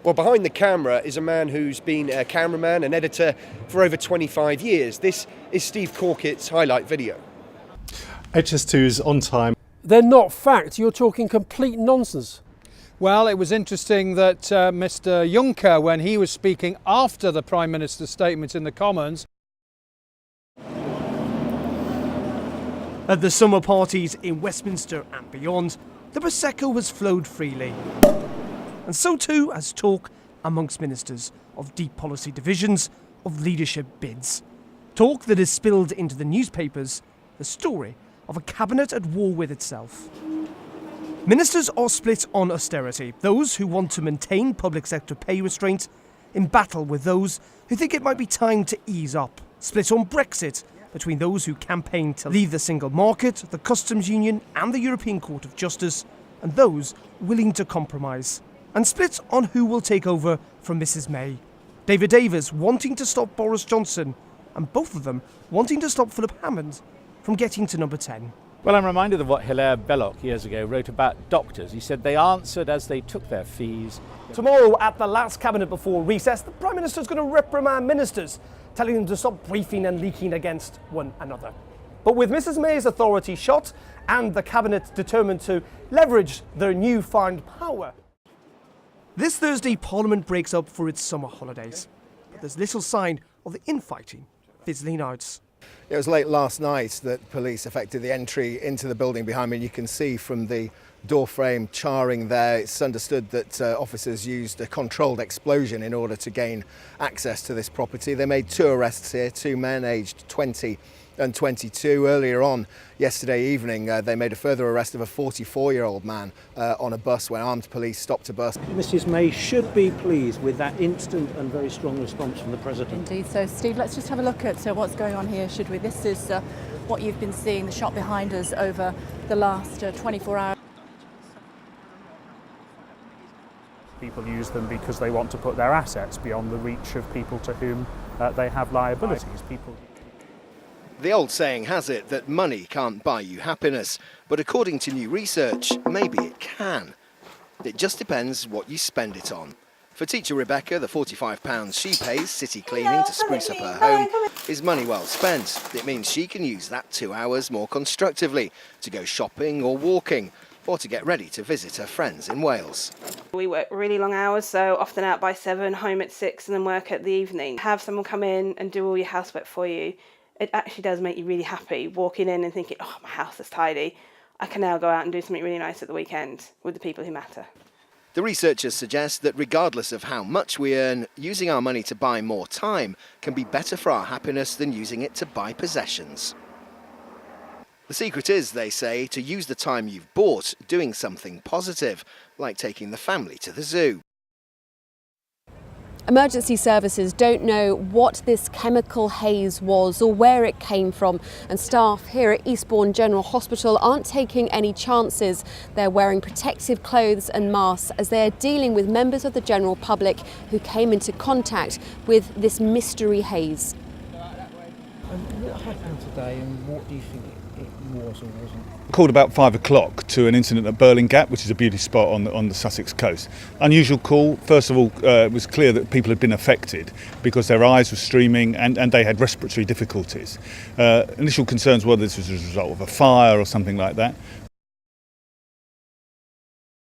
Well, behind the camera is a man who's been a cameraman and editor for over 25 years. This is Steve Corkett's highlight video. HS2 is on time. They're not fact, you're talking complete nonsense. Well, it was interesting that Mr Juncker, when he was speaking after the Prime Minister's statement in the Commons. At the summer parties in Westminster and beyond, the Prosecco has flowed freely. And so too has talk amongst ministers of deep policy divisions, of leadership bids. Talk that has spilled into the newspapers, the story of a cabinet at war with itself. Ministers are split on austerity, those who want to maintain public sector pay restraint in battle with those who think it might be time to ease up. Split on Brexit, between those who campaign to leave the single market, the customs union and the European Court of Justice, and those willing to compromise. And split on who will take over from Mrs May. David Davis wanting to stop Boris Johnson, and both of them wanting to stop Philip Hammond from getting to number 10. Well, I'm reminded of what Hilaire Belloc years ago wrote about doctors. He said they answered as they took their fees. Tomorrow, at the last cabinet before recess, the Prime Minister is going to reprimand ministers, telling them to stop briefing and leaking against one another. But with Mrs May's authority shot and the cabinet determined to leverage their newfound power, this Thursday Parliament breaks up for its summer holidays. But there's little sign of the infighting fizzling out. It was late last night that police effected the entry into the building behind me. You can see from the door frame charring there, it's understood that officers used a controlled explosion in order to gain access to this property. They made 2 arrests here, 2 men aged 20 and 22. Earlier on yesterday evening, they made a further arrest of a 44-year-old man on a bus when armed police stopped a bus. Mrs May should be pleased with that instant and very strong response from the President. Indeed. So, Steve, let's just have a look at what's going on here, should we? This is what you've been seeing, the shot behind us over the last 24 hours. People use them because they want to put their assets beyond the reach of people to whom they have liabilities. The old saying has it that money can't buy you happiness, but according to new research, maybe it can. It just depends what you spend it on. For teacher Rebecca, the £45 she pays city cleaning to spruce up her home is money well spent. It means she can use that 2 hours more constructively to go shopping or walking, or to get ready to visit her friends in Wales. We work really long hours, so often out by 7, home at 6 and then work at the evening. Have someone come in and do all your housework for you. It actually does make you really happy walking in and thinking, oh, my house is tidy. I can now go out and do something really nice at the weekend with the people who matter. The researchers suggest that regardless of how much we earn, using our money to buy more time can be better for our happiness than using it to buy possessions. The secret is, they say, to use the time you've bought doing something positive, like taking the family to the zoo. Emergency services don't know what this chemical haze was or where it came from, and staff here at Eastbourne General Hospital aren't taking any chances. They're wearing protective clothes and masks as they are dealing with members of the general public who came into contact with this mystery haze. What happened today and what do you think it was or wasn't? Called about 5 o'clock to an incident at Burling Gap, which is a beauty spot on the Sussex coast. Unusual call. First of all, it was clear that people had been affected because their eyes were streaming and they had respiratory difficulties. Initial concerns were this was a result of a fire or something like that,